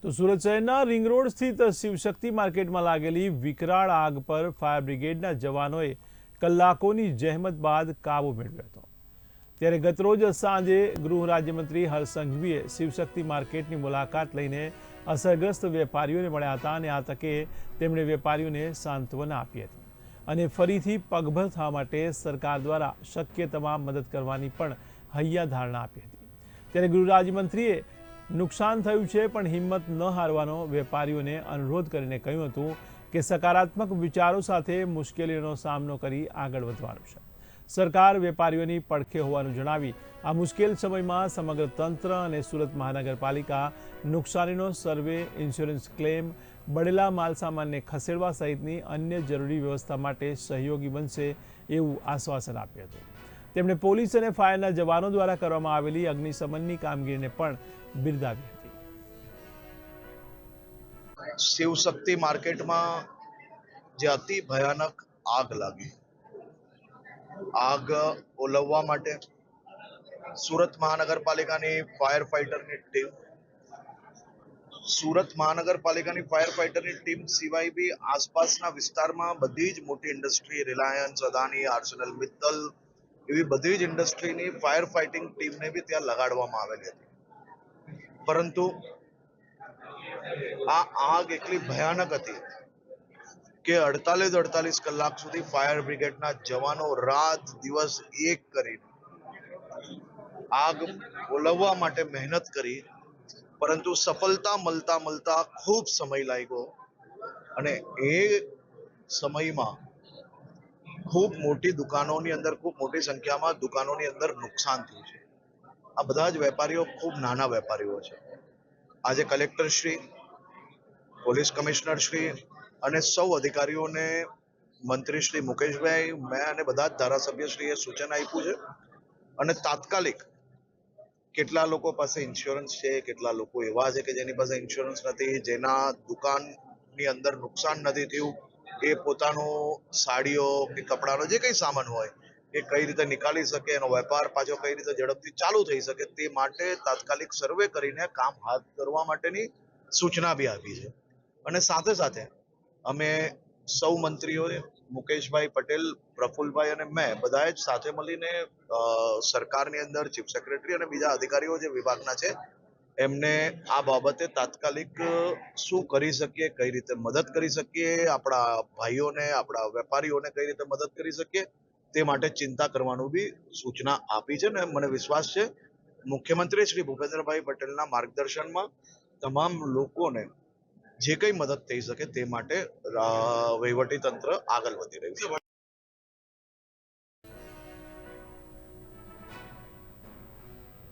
તો સુરત શહેરના ring road સ્થિત શિવશક્તિ માર્કેટમાં લાગેલી વિકરાળ આગ પર ફાયર બ્રિગેડના જવાનોએ કલાકોની જહેમત બાદ કાબુ મેળવ્યો હતો। ત્યારે ગતરોજ સાંજે ગૃહ રાજ્યમંત્રી હર્ષ સંઘવીએ શિવશક્તિ માર્કેટની મુલાકાત લઈને અસરગ્રસ્ત વેપારીઓને મળ્યા હતા અને આ તકે તેમણે વેપારીઓને સાંત્વના આપી હતી અને ફરીથી પગભર થવા માટે સરકાર દ્વારા શક્ય તમામ મદદ કરવાની પણ હૈયાધારણા આપી હતી। ત્યારે ગૃહ રાજ્યમંત્રીએ નુકસાન થયું છે પણ હિંમત ન હારવાનો વેપારીઓને અનુરોધ કરીને કહ્યું હતું કે સકારાત્મક વિચારો સાથે મુશ્કેલીઓનો સામનો કરી આગળ વધવાનું છે। સરકાર વેપારીઓની પડખે હોવાનું જણાવી આ મુશ્કેલ સમયમાં સમગ્ર તંત્ર અને સુરત મહાનગરપાલિકા નુકસાનીનો સર્વે, ઇન્સ્યોરન્સ ક્લેમ, બળેલા માલસામાનને ખસેડવા સહિતની અન્ય જરૂરી વ્યવસ્થા માટે સહયોગી બનશે એવું આશ્વાસન આપ્યું હતું। તેમણે પોલીસ અને ફાયરના જવાનો દ્વારા કરવામાં આવેલી અગ્નિશમનની કામગીરીને પણ બિરદાવી હતી। શિવશક્તિ માર્કેટમાં જે અતિ ભયાનક આગ લાગી, આગ ઓલવવા માટે સુરત મહાનગરપાલિકાની ફાયર ફાઈટરની ટીમ સિવાય બી આસપાસના વિસ્તારમાં બધી જ મોટી industry, Reliance, Adani, arsenal Mittal એવી બધી જ ઇન્ડસ્ટ્રીની ફાયર ફાઇટિંગ ટીમને બી ત્યાં લગાડવામાં આવેલી હતી। પરંતુ આ આગ એટલી ભયાનક હતી કે 48 કલાક સુધી ફાયર બ્રિગેડના જવાનો રાત દિવસ એક કરીને આગ ઓલવવા માટે મહેનત કરી, પરંતુ સફળતા મળતા ખૂબ સમય લાગ્યો અને એ સમયમાં ખૂબ મોટી દુકાનોની અંદર, ખૂબ મોટી સંખ્યામાં દુકાનોની અંદર નુકસાન થયું છે। આ બધા જ વેપારીઓ ખૂબ નાના વેપારીઓ છે। આજે collector Shri, police commissioner Shri અને સૌ અધિકારીઓને મંત્રી શ્રી મુકેશભાઈ, મેં અને બધા જ ધારાસભ્યશ્રીએ સૂચન આપ્યું છે અને તાત્કાલિક કેટલા લોકો પાસે ઇન્સ્યોરન્સ છે, કેટલા લોકો એવા છે કે જેની પાસે ઇન્સ્યોરન્સ નથી, જેના દુકાનની અંદર નુકસાન નથી થયું, એ પોતાનો સાડીઓ કે કપડાનો જે કંઈ સામાન હોય એ કઈ રીતે નિકાળી શકે, એનો વેપાર પાછો કઈ રીતે ઝડપથી ચાલુ થઈ શકે તે માટે તાત્કાલિક સર્વે કરીને કામ હાથ ધરવા માટેની સૂચના બી આપી છે। અને સાથે સાથે અમે સૌ મંત્રીઓએ, મુકેશભાઈ પટેલ, પ્રફુલભાઈ અને મેં બધાએ જ સાથે મળીને સરકારની અંદર ચીફ સેક્રેટરી અને બીજા અધિકારીઓ જે વિભાગના છે એમને આ બાબતે તાત્કાલિક શું કરી શકીએ, કઈ રીતે મદદ કરી શકીએ, આપણા ભાઈઓને, આપણા વેપારીઓને કઈ રીતે મદદ કરી શકીએ તે માટે ચિંતા કરવાનું બી સૂચના આપી છે। ને મને વિશ્વાસ છે મુખ્યમંત્રી શ્રી ભૂપેન્દ્રભાઈ પટેલના માર્ગદર્શનમાં તમામ લોકોને જે કઈ મદદ થઈ શકે તે માટે વહીવટી તંત્ર આગળ વધી રહ્યું છે।